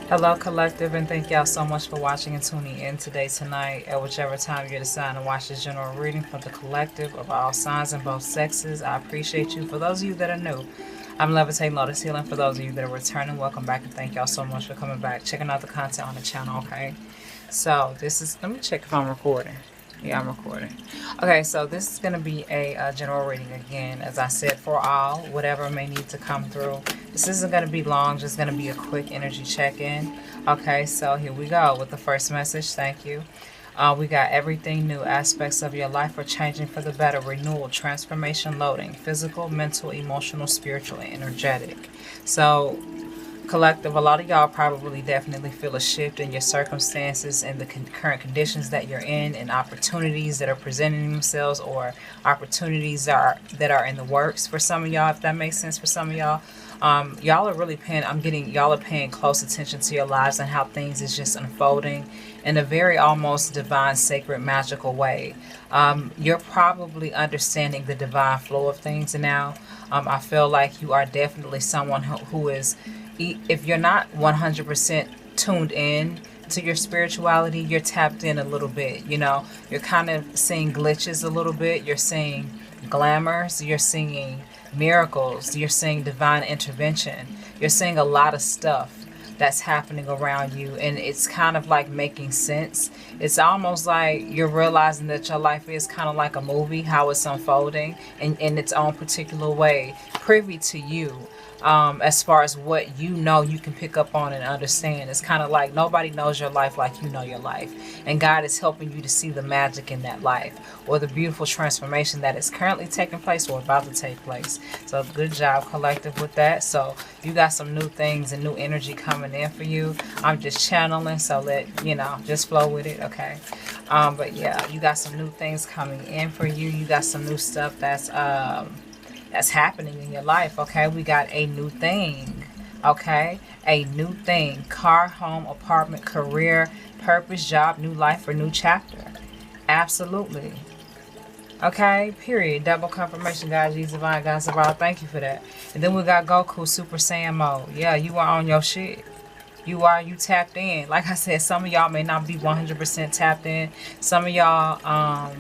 Hello, collective, and thank y'all so much for watching and tuning in today, tonight, at whichever time you decide to watch this general reading for the collective of all signs and both sexes. I appreciate you. For those of you that are new, I'm Levitating, Lotus Healing. For those of you that are returning, welcome back, and thank y'all so much for coming back, checking out the content on the channel, okay? So, this is, let me check if I'm recording. Yeah, I'm recording. Okay, so this is going to be a general reading again, as I said, for all, whatever may need to come through. This isn't going to be long, just going to be a quick energy check-in. Okay, so here we go with the first message. Thank you. We got everything new. Aspects of your life are changing for the better. Renewal, transformation, loading. Physical, mental, emotional, spiritual, and energetic. So, collective, a lot of y'all probably definitely feel a shift in your circumstances and the current conditions that you're in, and opportunities that are presenting themselves, or opportunities that are in the works for some of y'all, if that makes sense for some of y'all. Y'all are really paying, y'all are paying close attention to your lives and how things is just unfolding in a very almost divine, sacred, magical way. You're probably understanding the divine flow of things now. I feel like you are definitely someone who is, if you're not 100% tuned in to your spirituality, you're tapped in a little bit. You know, you're kind of seeing glitches a little bit. You're seeing glamours. You're seeing miracles. You're seeing divine intervention. You're seeing a lot of stuff that's happening around you, and it's kind of like making sense. It's almost like you're realizing that your life is kind of like a movie, how it's unfolding in its own particular way, privy to you. As far as what you know, you can pick up on and understand. It's kind of like nobody knows your life like you know your life, and God is helping you to see the magic in that life, or the beautiful transformation that is currently taking place or about to take place. So good job, collective, with that. So you got some new things and new energy coming in for you. I'm just channeling, so let you know, just flow with it, okay? But yeah, you got some new things coming in for you. You got some new stuff that's happening in your life, okay? We got a new thing, okay? A new thing. Car, home, apartment, career, purpose, job, new life, or new chapter. Absolutely. Okay, period. Double confirmation, God, Jesus, divine, God, survival. Thank you for that. And then we got Goku, Super Saiyan mode. Yeah, you are on your shit. You tapped in. Like I said, some of y'all may not be 100% tapped in. Some of y'all,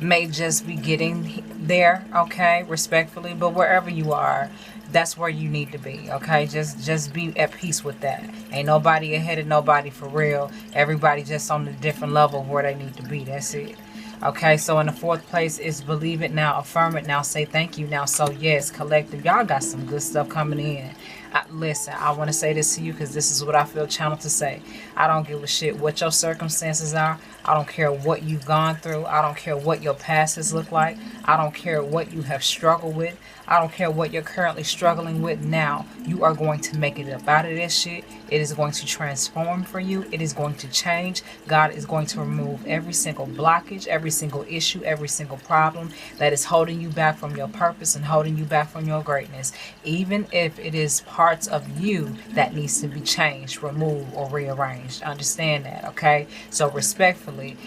may just be getting there, okay, respectfully, but wherever you are, that's where you need to be, okay? Just be at peace with that. Ain't nobody ahead of nobody, for real. Everybody just on a different level where they need to be. That's it. Okay, so in the fourth place is believe it now, affirm it now, say thank you now. So yes, collective, y'all got some good stuff coming in. Listen, I want to say this to you because this is what I feel channeled to say. I don't give a shit what your circumstances are. I don't care what you've gone through. I don't care what your past has looked like. I don't care what you have struggled with. I don't care what you're currently struggling with now. You are going to make it up out of this shit. It is going to transform for you. It is going to change. God is going to remove every single blockage, every single issue, every single problem that is holding you back from your purpose and holding you back from your greatness. Even if it is parts of you that needs to be changed, removed, or rearranged. Understand that, okay? So respectfully,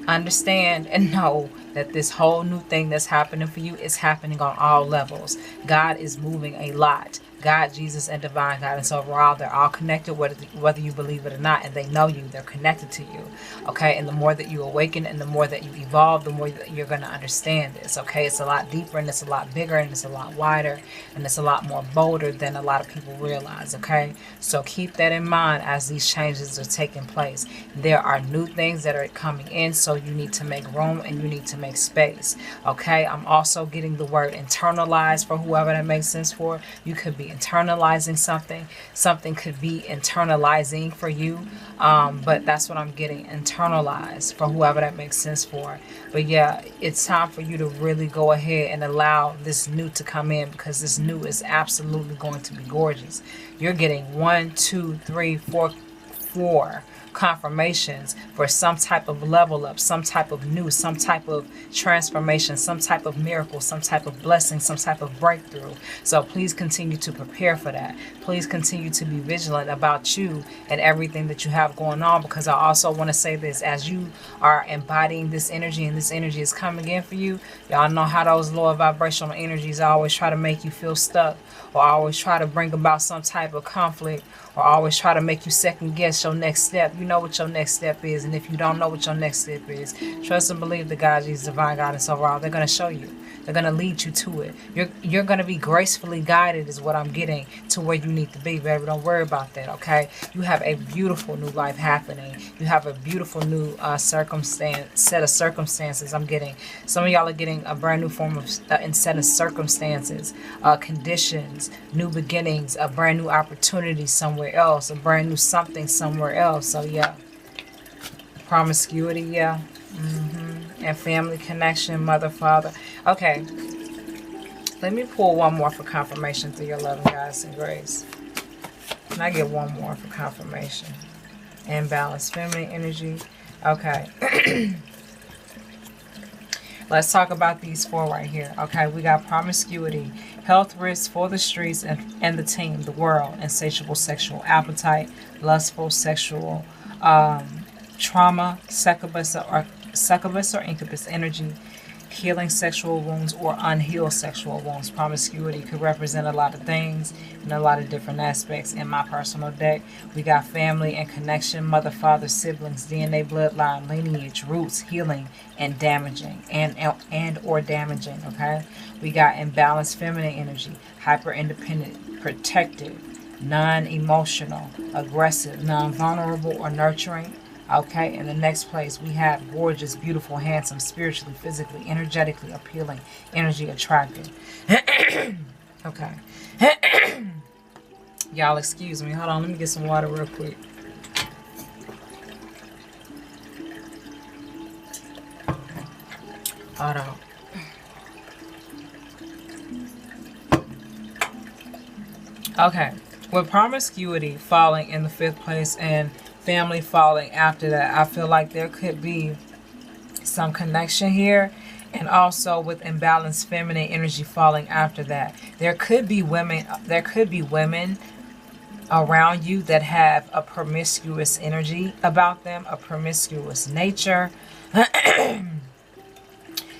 understand and know that this whole new thing that's happening for you is happening on all levels. God is moving a lot. God, Jesus, and divine guidance overall, they're all connected, whether you believe it or not, and they know you, they're connected to you, okay? And the more that you awaken and the more that you evolve, the more that you're going to understand this, okay? It's a lot deeper, and it's a lot bigger, and it's a lot wider, and it's a lot more bolder than a lot of people realize, okay? So keep that in mind as these changes are taking place. There are new things that are coming in, so you need to make room and you need to make space, okay? I'm also getting the word internalize for whoever that makes sense for. You could be internalizing something could be internalizing for you, but that's what I'm getting, internalized, for whoever that makes sense for. But yeah, it's time for you to really go ahead and allow this new to come in, because this new is absolutely going to be gorgeous. You're getting 1, 2, 3, 4 confirmations for some type of level up, some type of new, some type of transformation, some type of miracle, some type of blessing, some type of breakthrough. So please continue to prepare for that. Please continue to be vigilant about you and everything that you have going on, because I also want to say this, as you are embodying this energy and this energy is coming in for you, y'all know how those lower vibrational energies always try to make you feel stuck, or always try to bring about some type of conflict or always try to make you second guess your next step. You know what your next step is. And if you don't know what your next step is, trust and believe the God, Jesus, divine guidance overall. They're going to show you. They're going to lead you to it. You're going to be gracefully guided is what I'm getting to where you need to be, baby. Don't worry about that, okay? You have a beautiful new life happening. You have a beautiful new set of circumstances. I'm getting, some of y'all are getting a brand new form of and set of circumstances, conditions, new beginnings, a brand new opportunity somewhere else, a brand new something somewhere else. So yeah, promiscuity, yeah. And family connection, mother, father. Okay, let me pull one more for confirmation through your love and guidance and grace. Can I get one more for confirmation? And balance, feminine energy. Okay. Let's talk about these four right here. Okay, we got promiscuity, health risks for the streets and the team, the world, insatiable sexual appetite, lustful sexual trauma, succubus or incubus energy, healing sexual wounds or unhealed sexual wounds. Promiscuity could represent a lot of things in a lot of different aspects. In my personal deck, we got family and connection, mother, father, siblings, DNA, bloodline, lineage, roots, healing, and damaging, and or damaging. Okay, we got imbalanced feminine energy, hyper independent, protective, non-emotional, aggressive, non-vulnerable or nurturing. Okay, in the next place, we have gorgeous, beautiful, handsome, spiritually, physically, energetically appealing, energy attractive. Okay. Y'all excuse me. Hold on, let me get some water real quick. Hold on. Okay, with promiscuity falling in the 5th place and family falling after that, I feel like there could be some connection here. And also with imbalanced feminine energy falling after that, there could be women around you that have a promiscuous energy about them, a promiscuous nature.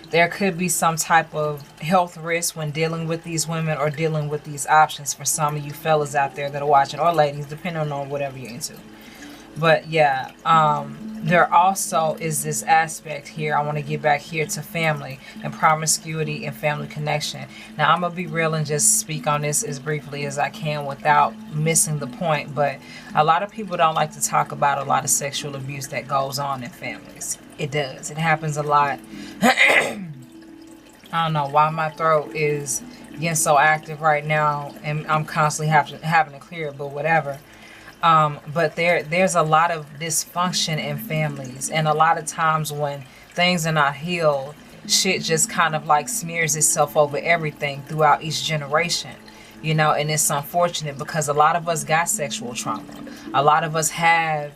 There could be some type of health risk when dealing with these women or dealing with these options for some of you fellas out there that are watching, or ladies, depending on whatever you're into. But yeah, there also is this aspect here. I want to get back here to family and promiscuity and family connection. Now, I'm going to be real and just speak on this as briefly as I can without missing the point. But a lot of people don't like to talk about a lot of sexual abuse that goes on in families. It does. It happens a lot. I don't know why my throat is getting so active right now, and I'm constantly having to clear it, but whatever. But there's a lot of dysfunction in families, and a lot of times when things are not healed, shit just kind of like smears itself over everything throughout each generation, you know. And it's unfortunate because a lot of us got sexual trauma. A lot of us have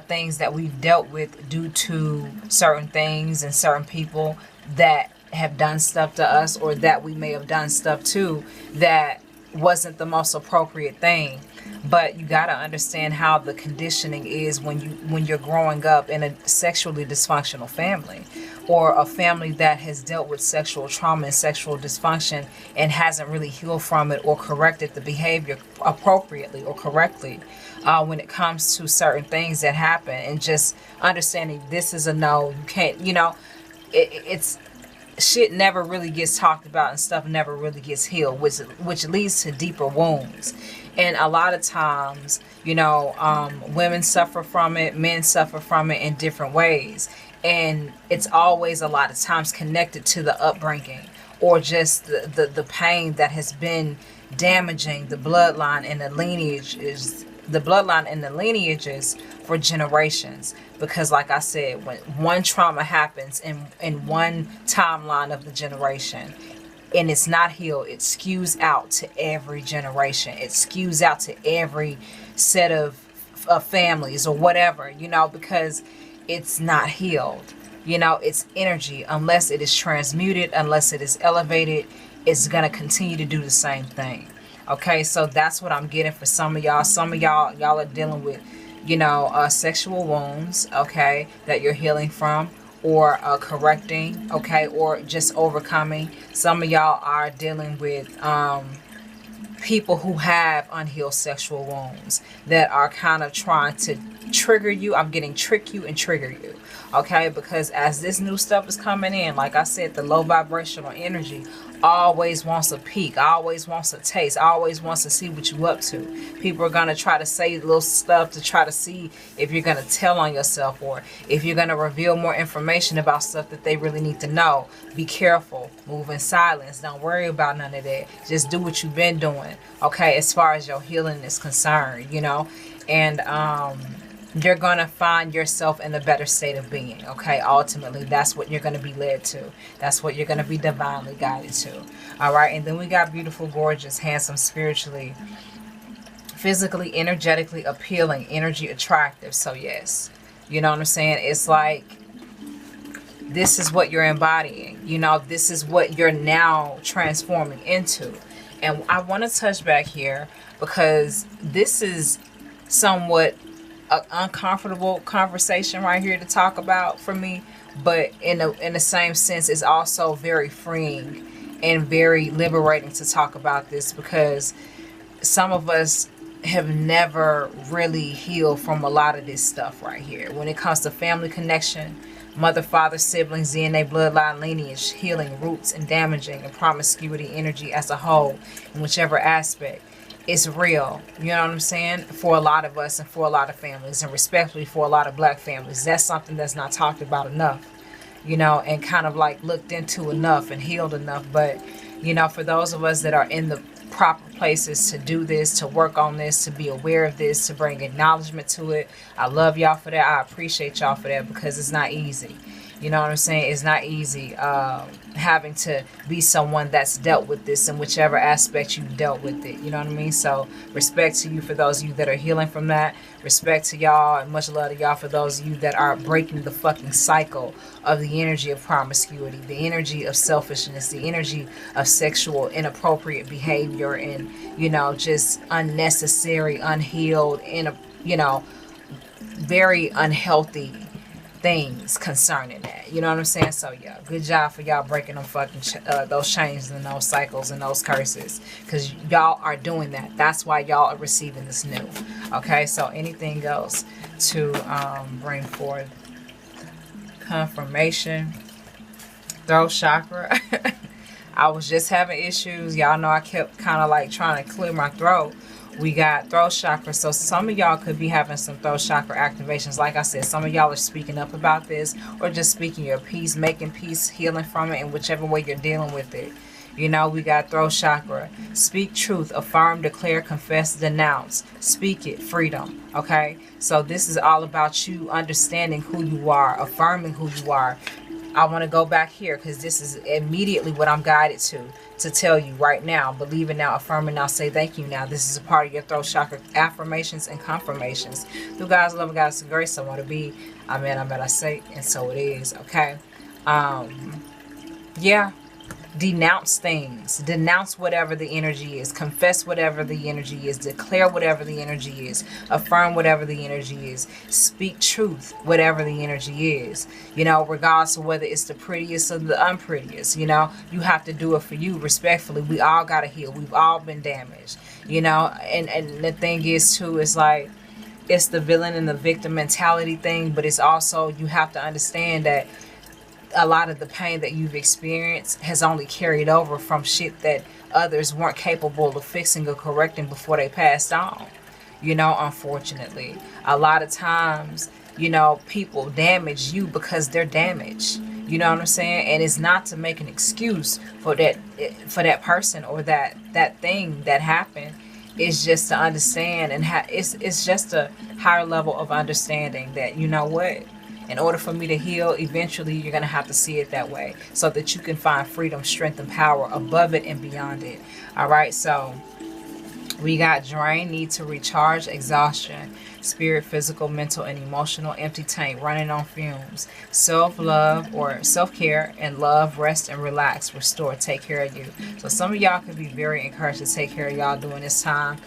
things that we've dealt with due to certain things and certain people that have done stuff to us, or that we may have done stuff to that wasn't the most appropriate thing. But you got to understand how the conditioning is when you're growing up in a sexually dysfunctional family, or a family that has dealt with sexual trauma and sexual dysfunction and hasn't really healed from it or corrected the behavior appropriately or correctly when it comes to certain things that happen. And just understanding this is a no, you can't, you know, it's shit never really gets talked about and stuff never really gets healed, which leads to deeper wounds. And a lot of times, you know, women suffer from it, men suffer from it in different ways. And it's always a lot of times connected to the upbringing, or just the pain that has been damaging the bloodline and the lineages for generations. Because like I said, when one trauma happens in one timeline of the generation, and it's not healed, it skews out to every generation. It skews out to every set of families or whatever, you know, because it's not healed. You know, it's energy. Unless it is transmuted, unless it is elevated, it's going to continue to do the same thing. Okay, so that's what I'm getting for some of y'all. Some of y'all are dealing with, you know, sexual wounds, okay, that you're healing from, or correcting, okay, or just overcoming. Some of y'all are dealing with people who have unhealed sexual wounds that are kind of trying to trigger you. I'm getting trick you and trigger you. Okay, because as this new stuff is coming in, like I said, the low vibrational energy always wants a peek, always wants a taste, always wants to see what you up to. People are going to try to say little stuff to try to see if you're going to tell on yourself, or if you're going to reveal more information about stuff that they really need to know. Be careful. Move in silence. Don't worry about none of that. Just do what you've been doing, okay, as far as your healing is concerned, you know. And you're going to find yourself in a better state of being, okay? Ultimately, that's what you're going to be led to. That's what you're going to be divinely guided to, all right? And then we got beautiful, gorgeous, handsome, spiritually, physically, energetically appealing, energy attractive. So, yes, you know what I'm saying? It's like this is what you're embodying. You know, this is what you're now transforming into. And I want to touch back here because this is somewhat an uncomfortable conversation right here to talk about for me, but in the same sense it's also very freeing and very liberating to talk about this, because some of us have never really healed from a lot of this stuff right here when it comes to family connection, mother, father, siblings, DNA, bloodline, lineage, healing, roots, and damaging, and promiscuity energy as a whole in whichever aspect. It's real, you know what I'm saying, for a lot of us and for a lot of families, and respectfully for a lot of black families. That's something that's not talked about enough, you know, and kind of like looked into enough and healed enough. But, you know, for those of us that are in the proper places to do this, to work on this, to be aware of this, to bring acknowledgement to it, I love y'all for that. I appreciate y'all for that, because it's not easy. You know what I'm saying? It's not easy having to be someone that's dealt with this in whichever aspect you dealt with it. You know what I mean? So respect to you for those of you that are healing from that. Respect to y'all, and much love to y'all for those of you that are breaking the fucking cycle of the energy of promiscuity, the energy of selfishness, the energy of sexual inappropriate behavior, and, you know, just unnecessary, unhealed, you know, very unhealthy things concerning that. You know what I'm saying? So yeah, good job for y'all breaking them fucking those chains and those cycles and those curses, because y'all are doing that. That's why y'all are receiving this new. Okay, so anything else to bring forth confirmation? Throat chakra. I was just having issues. Y'all know I kept kind of like trying to clear my throat. We got throat chakra. So some of y'all could be having some throat chakra activations. Like I said, some of y'all are speaking up about this, or just speaking your peace, making peace, healing from it in whichever way you're dealing with it. You know, we got throat chakra. Speak truth, affirm, declare, confess, denounce. Speak it, freedom. Okay? So this is all about you understanding who you are, affirming who you are. I want to go back here because this is immediately what I'm guided to tell you right now. Believe it now, affirm it now, say thank you now. This is a part of your throat chakra affirmations and confirmations. Through God's love and God's grace, I want to be. Amen, amen, I say, and so it is. Okay? Yeah. Denounce things. Denounce whatever the energy is. Confess whatever the energy is. Declare whatever the energy is. Affirm whatever the energy is. Speak truth, whatever the energy is. You know, regardless of whether it's the prettiest or the unprettiest. You know, you have to do it for you respectfully. We all got to heal. We've all been damaged. You know, and the thing is too, it's like, it's the villain and the victim mentality thing, but it's also, you have to understand that a lot of the pain that you've experienced has only carried over from shit that others weren't capable of fixing or correcting before they passed on. You know, unfortunately, a lot of times, you know, people damage you because they're damaged. You know what I'm saying? And it's not to make an excuse for that person or that thing that happened. It's just to understand, and it's just a higher level of understanding that, you know what, in order for me to heal, eventually you're going to have to see it that way so that you can find freedom, strength, and power above it and beyond it. All right, so we got drain, need to recharge, exhaustion, spirit, physical, mental, and emotional, empty tank, running on fumes, self-love or self-care, and love, rest, and relax, restore, take care of you. So some of y'all could be very encouraged to take care of y'all during this time.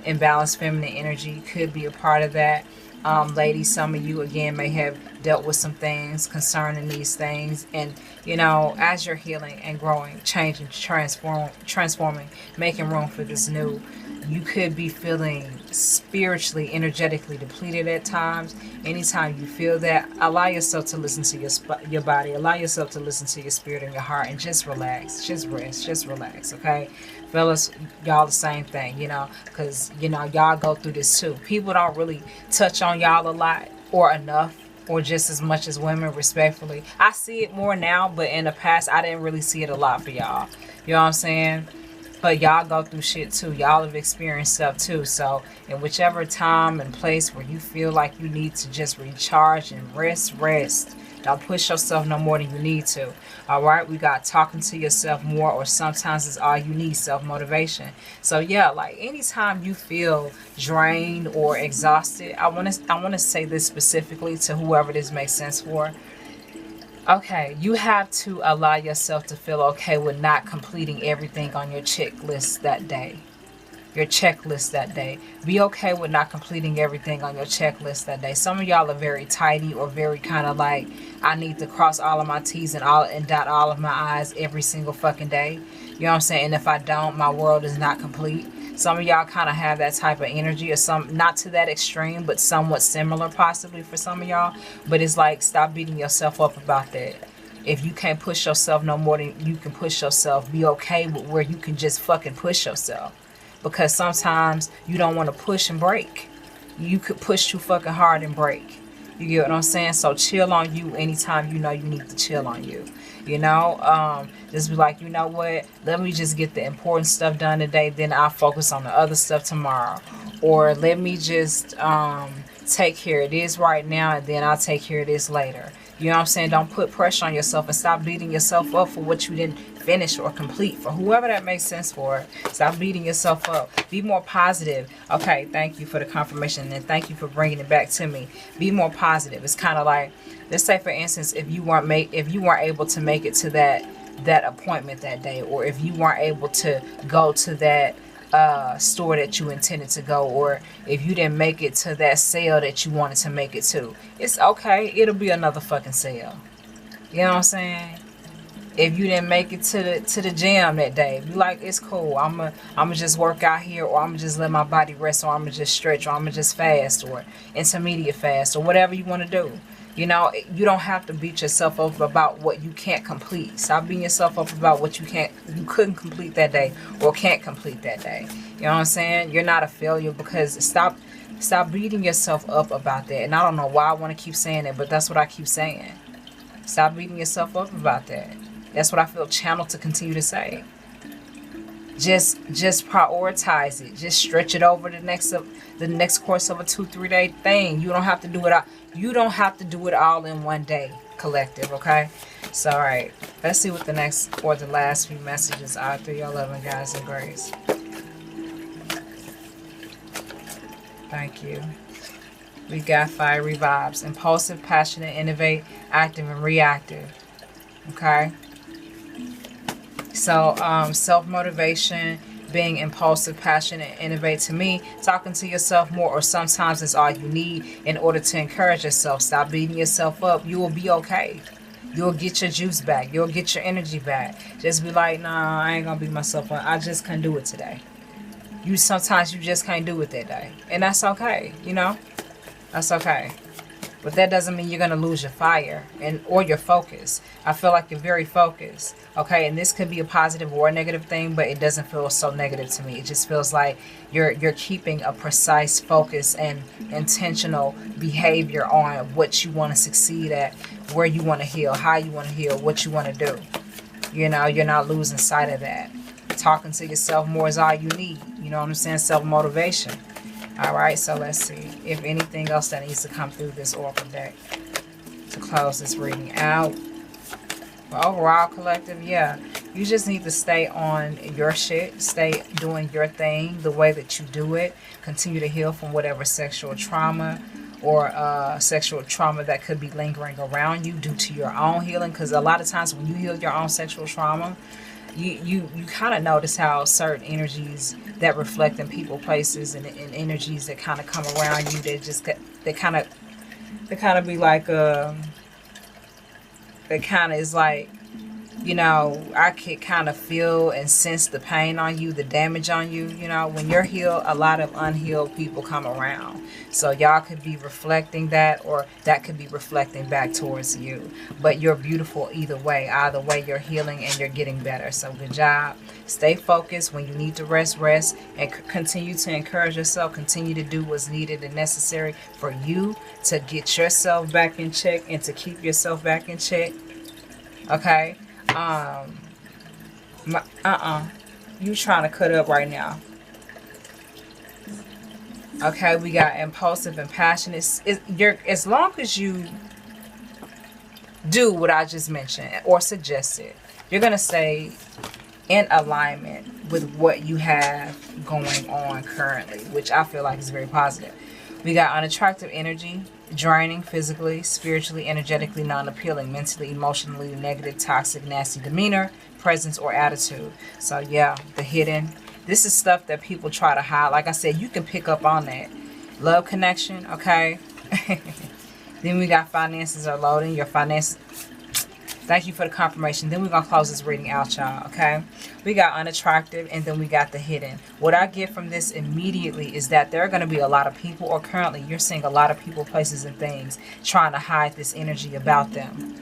Imbalanced feminine energy could be a part of that. Ladies, some of you again may have dealt with some things concerning these things, and you know, as you're healing and growing, changing, transforming, making room for this new, you could be feeling spiritually, energetically depleted at times. Anytime you feel that, allow yourself to listen to your body, allow yourself to listen to your spirit and your heart, and just relax, just rest, just relax. Okay, fellas, y'all the same thing, you know, because you know y'all go through this too. People don't really touch on y'all a lot or enough, or just as much as women, respectfully. I see it more now, but in the past I didn't really see it a lot for y'all. You know what I'm saying? But y'all go through shit too. Y'all have experienced stuff too. So in whichever time and place where you feel like you need to just recharge and rest. Don't push yourself no more than you need to. All right, we got talking to yourself more, or sometimes it's all you need, self-motivation. So yeah, like anytime you feel drained or exhausted, I want to say this specifically to whoever this makes sense for. Okay, you have to allow yourself to feel okay with not completing everything on your checklist that day. Your checklist that day. Be okay with not completing everything on your checklist that day. Some of y'all are very tidy, or very kind of like, I need to cross all of my T's and dot all of my I's every single fucking day. You know what I'm saying? And if I don't, my world is not complete. Some of y'all kind of have that type of energy, or some, not to that extreme, but somewhat similar possibly for some of y'all. But it's like, stop beating yourself up about that. If you can't push yourself no more than you can push yourself, be okay with where you can just fucking push yourself. Because sometimes you don't want to push and break. You could push too fucking hard and break. You get what I'm saying? So chill on you anytime you know you need to chill on you. You know, just be like, you know what? Let me just get the important stuff done today. Then I'll focus on the other stuff tomorrow. Or let me just take care of this right now, and then I'll take care of this later. You know what I'm saying? Don't put pressure on yourself, and stop beating yourself up for what you didn't finish or complete. For whoever that makes sense for, stop beating yourself up. Be more positive. Okay, thank you for the confirmation, and thank you for bringing it back to me. Be more positive. It's kind of like, let's say for instance, if you weren't able to make it to that appointment that day, or if you weren't able to go to that store that you intended to go, or if you didn't make it to that sale that you wanted to make it to, it's okay. It'll be another fucking sale. You know what I'm saying? If you didn't make it to the gym that day, be like, it's cool. I'ma just work out here, or I'ma just let my body rest, or I'ma just stretch, or I'ma just fast, or intermediate fast, or whatever you want to do. You know, you don't have to beat yourself up about what you can't complete. Stop beating yourself up about what you couldn't complete that day, or can't complete that day. You know what I'm saying? You're not a failure, because stop beating yourself up about that. And I don't know why I want to keep saying it, but that's what I keep saying. Stop beating yourself up about that. That's what I feel channeled to continue to say. Just prioritize it. Just stretch it over the next course of a 2-3 day thing. You don't have to do it all. You don't have to do it all in one day, collective. Okay. So all right. Let's see what the next or the last few messages are through your loving guys and grace. Thank you. We got fiery vibes, impulsive, passionate, innovate, active, and reactive. Okay. So self-motivation, being impulsive, passionate, innovate, to me, talking to yourself more, or sometimes it's all you need in order to encourage yourself. Stop beating yourself up. You will be okay. You'll get your juice back. You'll get your energy back. Just be like, nah, I ain't gonna beat myself up. I just can't do it today. Sometimes you just can't do it that day. And that's okay, you know? That's okay. But that doesn't mean you're going to lose your fire or your focus. I feel like you're very focused. Okay, and this could be a positive or a negative thing, but it doesn't feel so negative to me. It just feels like you're keeping a precise focus and intentional behavior on what you want to succeed at, where you want to heal, how you want to heal, what you want to do. You know, you're not losing sight of that. Talking to yourself more is all you need. You know what I'm saying? Self-motivation. All right, so let's see if anything else that needs to come through this oracle deck to close this reading out. But overall, collective, yeah, you just need to stay on your shit, stay doing your thing the way that you do it. Continue to heal from whatever sexual trauma or sexual trauma that could be lingering around you due to your own healing. Because a lot of times when you heal your own sexual trauma, you kind of notice how certain energies that reflect in people, places, and energies that kind of come around you, that just they kind of be like they kind of is like, you know, I could kind of feel and sense the pain on you, the damage on you. You know, when you're healed, a lot of unhealed people come around. So y'all could be reflecting that, or that could be reflecting back towards you. But you're beautiful either way. Either way, you're healing and you're getting better. So good job. Stay focused. When you need to rest, rest. And continue to encourage yourself. Continue to do what's needed and necessary for you to get yourself back in check and to keep yourself back in check. Okay? You trying to cut up right now. Okay, we got impulsive and passionate. As long as you do what I just mentioned or suggested, you're gonna stay in alignment with what you have going on currently, which I feel like is very positive. We got unattractive energy, draining physically, spiritually, energetically, non-appealing, mentally, emotionally, negative, toxic, nasty demeanor, presence, or attitude. So yeah, the hidden. This is stuff that people try to hide. Like I said, you can pick up on that. Love connection, okay? Then we got finances are loading. Your finances. Thank you for the confirmation. Then we're going to close this reading out, y'all, okay? We got unattractive, and then we got the hidden. What I get from this immediately is that there are going to be a lot of people, or currently you're seeing a lot of people, places, and things trying to hide this energy about them.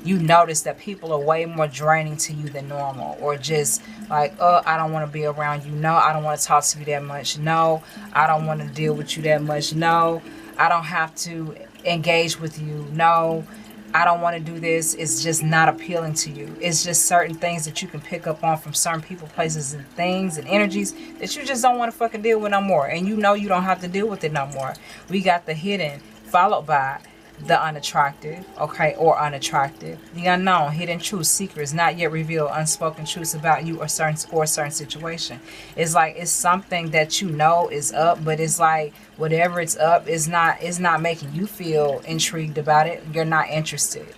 You notice that people are way more draining to you than normal, or just like, oh, I don't want to be around you. No, I don't want to talk to you that much. No, I don't want to deal with you that much. No, I don't have to engage with you. No, I don't want to do this. It's just not appealing to you. It's just certain things that you can pick up on from certain people, places, and things and energies that you just don't want to fucking deal with no more. And you know you don't have to deal with it no more. We got the hidden, followed by the unattractive, okay, or unattractive. The unknown, hidden truths, secrets, not yet revealed, unspoken truths about you or certain situation. It's like it's something that you know is up, but it's like whatever it's up is not making you feel intrigued about it. You're not interested.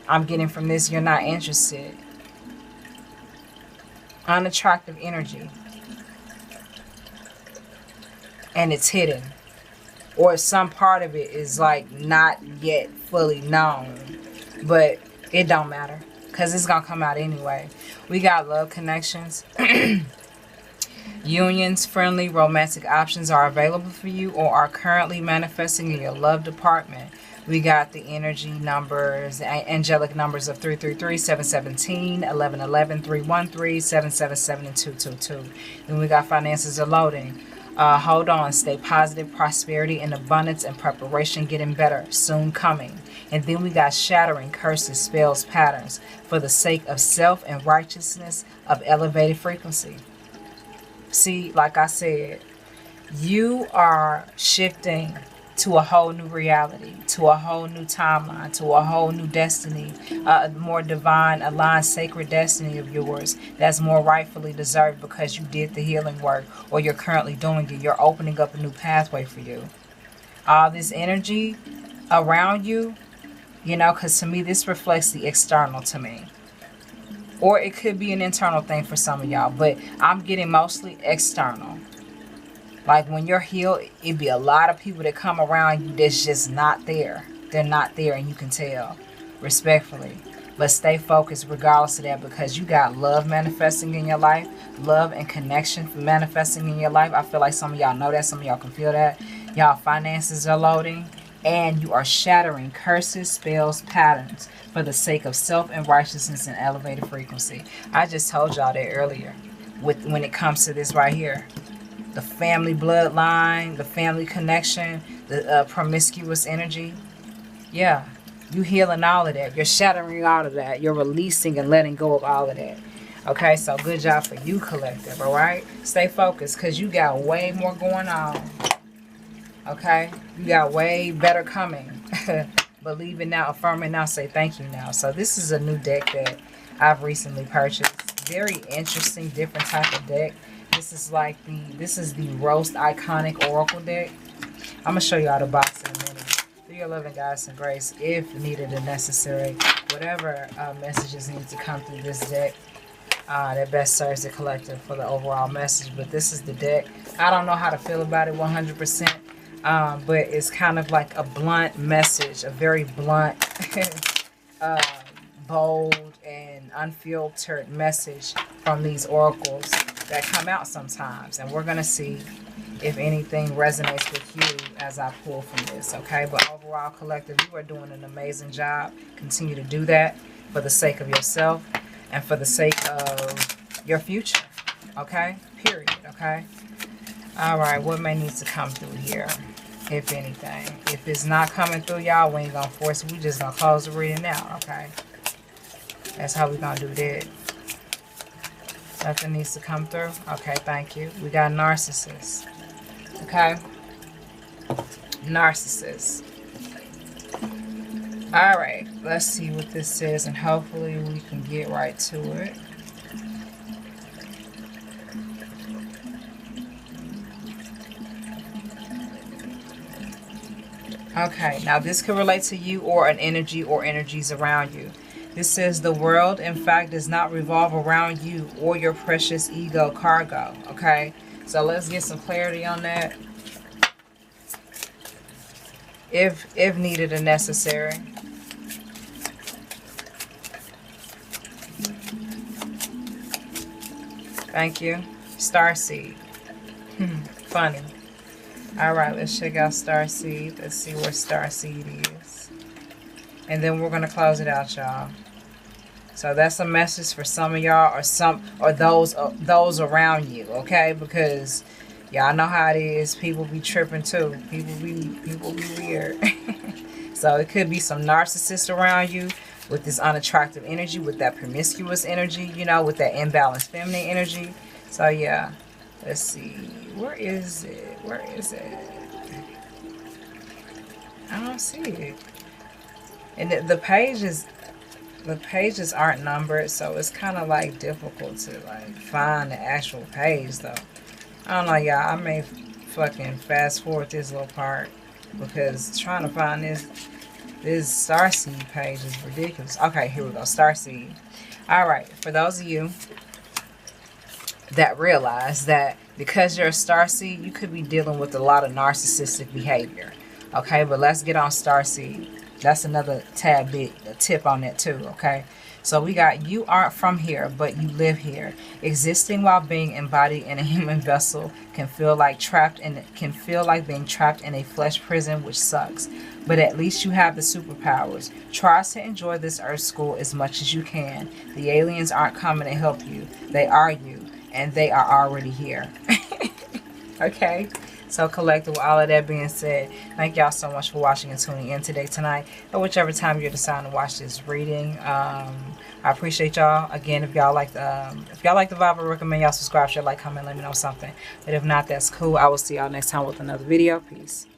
I'm getting from this, you're not interested. Unattractive energy. And it's hidden. Or some part of it is like not yet fully known, but it don't matter because it's gonna come out anyway. We got love connections. Unions, friendly, romantic options are available for you or are currently manifesting in your love department. We got the energy numbers, angelic numbers of 333, 717, 1111, 313, 777, and 222. Then we got finances are loading. Hold on, stay positive, prosperity and abundance and preparation getting better, soon coming. And then we got shattering, curses, spells, patterns for the sake of self and righteousness of elevated frequency. See, like I said, you are shifting to a whole new reality, to a whole new timeline, to a whole new destiny, a more divine, aligned, sacred destiny of yours that's more rightfully deserved because you did the healing work or you're currently doing it. You're opening up a new pathway for you. All this energy around you, you know, because to me, this reflects the external to me. Or it could be an internal thing for some of y'all, but I'm getting mostly external. Like when you're healed, it'd be a lot of people that come around you that's just not there. They're not there and you can tell, respectfully. But stay focused regardless of that because you got love manifesting in your life. Love and connection manifesting in your life. I feel like some of y'all know that. Some of y'all can feel that. Y'all finances are loading. And you are shattering curses, spells, patterns for the sake of self and righteousness and elevated frequency. I just told y'all that earlier when it comes to this right here. The family bloodline, the family connection, the promiscuous energy. Yeah, you healing all of that. You're shattering all of that. You're releasing and letting go of all of that. Okay, so good job for you, collective, all right? Stay focused because you got way more going on. Okay, you got way better coming. Believe it now, affirm it now, say thank you now. So this is a new deck that I've recently purchased. Very interesting, different type of deck. This is like the Roast Iconic Oracle deck. I'm going to show you all the box in a minute. Through your loving guidance and grace, if needed and necessary, whatever messages need to come through this deck, that best serves the collective for the overall message. But this is the deck. I don't know how to feel about it 100%. But it's kind of like a blunt message, a very blunt, uh, bold, and unfiltered message from these oracles that come out sometimes. And we're going to see if anything resonates with you as I pull from this, okay? But overall, collective, you are doing an amazing job. Continue to do that for the sake of yourself and for the sake of your future, okay? Period, okay? All right, what may need to come through here, if anything? If it's not coming through, y'all, we ain't gonna force it. We just gonna close the reading out, okay? That's how we gonna do that. Nothing needs to come through. Okay, thank you. We got narcissists. Okay? Narcissists. Alright, let's see what this says, and hopefully we can get right to it. Okay, now this could relate to you or an energy or energies around you. This says the world, in fact, does not revolve around you or your precious ego cargo. Okay, so let's get some clarity on that. If needed and necessary. Thank you. Starseed. Funny. Alright, let's check out Starseed. Let's see where Starseed is. And then we're going to close it out, y'all. So that's a message for some of y'all or those around you, okay? Because y'all know how it is. People be tripping too. People be weird. So it could be some narcissist around you with this unattractive energy, with that promiscuous energy, you know, with that imbalanced feminine energy. So yeah, let's see. Where is it? Where is it? I don't see it. And the pages aren't numbered, so it's kind of like difficult to like find the actual page though. I don't know, y'all. I may fucking fast forward this little part because trying to find this Starseed page is ridiculous. Okay, here we go. Starseed. Alright, for those of you that realize that because you're a starseed, you could be dealing with a lot of narcissistic behavior. Okay, but let's get on Starseed. That's another tad bit, a tip on that too, okay? So we got, you aren't from here, but you live here. Existing while being embodied in a human vessel can feel like being trapped in a flesh prison, which sucks. But at least you have the superpowers. Try to enjoy this Earth school as much as you can. The aliens aren't coming to help you. They are you, and they are already here. Okay? So collective, with all of that being said, thank y'all so much for watching and tuning in today, tonight, or whichever time you're deciding to watch this reading. I appreciate y'all. Again, if y'all like the vibe, I recommend y'all subscribe, share, like, comment, let me know something. But if not, that's cool. I will see y'all next time with another video. Peace.